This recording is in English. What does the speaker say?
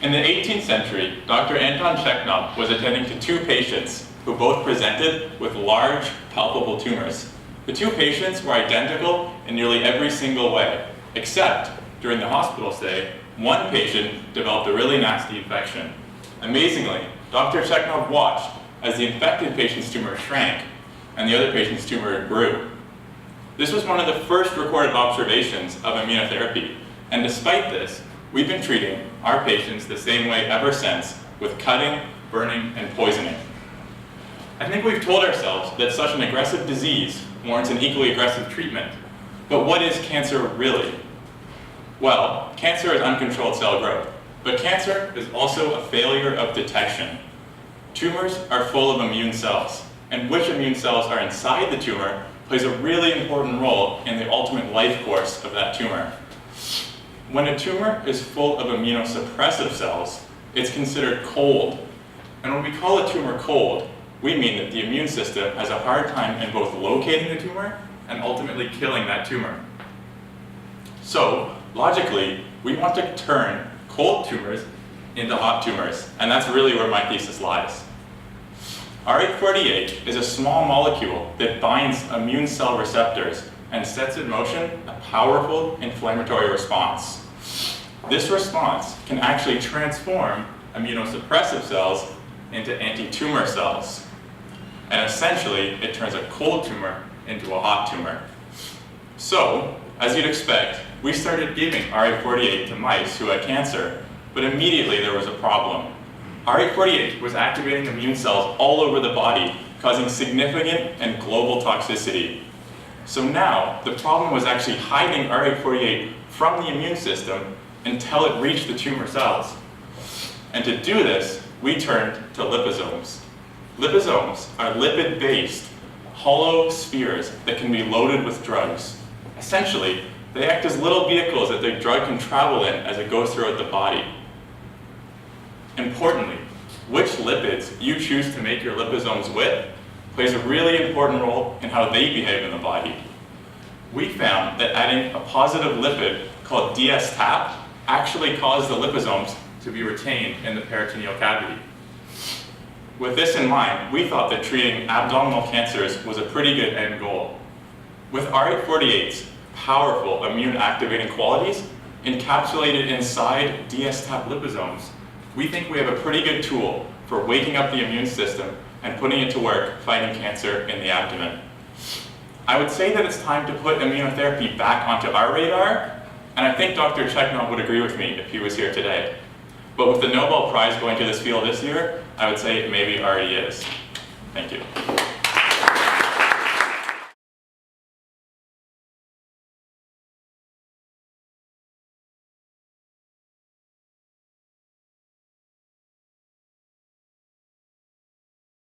In the 18th century, Dr. Anton Chekhov was attending to two patients who both presented with large, palpable tumors. The two patients were identical in nearly every single way, except during the hospital stay, one patient developed a really nasty infection. Amazingly, Dr. Chekhov watched as the infected patient's tumor shrank and the other patient's tumor grew. This was one of the first recorded observations of immunotherapy, and despite this, we've been treating our patients the same way ever since, with cutting, burning, and poisoning. I think we've told ourselves that such an aggressive disease warrants an equally aggressive treatment. But what is cancer really? Well, cancer is uncontrolled cell growth, but cancer is also a failure of detection. Tumors are full of immune cells, and which immune cells are inside the tumor plays a really important role in the ultimate life course of that tumor. When a tumor is full of immunosuppressive cells, it's considered cold. And when we call a tumor cold, we mean that the immune system has a hard time in both locating the tumor and ultimately killing that tumor. So, logically, we want to turn cold tumors into hot tumors, and that's really where my thesis lies. R848 is a small molecule that binds immune cell receptors and sets in motion a powerful inflammatory response. This response can actually transform immunosuppressive cells into anti-tumor cells. And essentially, it turns a cold tumor into a hot tumor. So, as you'd expect, we started giving R848 to mice who had cancer, but immediately there was a problem. R848 was activating immune cells all over the body, causing significant and global toxicity. So now, the problem was actually hiding R848 from the immune system until it reached the tumor cells. And to do this, we turned to liposomes. Liposomes are lipid-based, hollow spheres that can be loaded with drugs. Essentially, they act as little vehicles that the drug can travel in as it goes throughout the body. Importantly, which lipids you choose to make your liposomes with plays a really important role in how they behave in the body. We found that adding a positive lipid called DS-TAP actually caused the liposomes to be retained in the peritoneal cavity. With this in mind, we thought that treating abdominal cancers was a pretty good end goal. With R848's powerful immune activating qualities encapsulated inside DS-TAP liposomes, we think we have a pretty good tool for waking up the immune system and putting it to work fighting cancer in the abdomen. I would say that it's time to put immunotherapy back onto our radar, and I think Dr. Chekhov would agree with me if he was here today. But with the Nobel Prize going to this field this year, I would say it maybe already is. Thank you.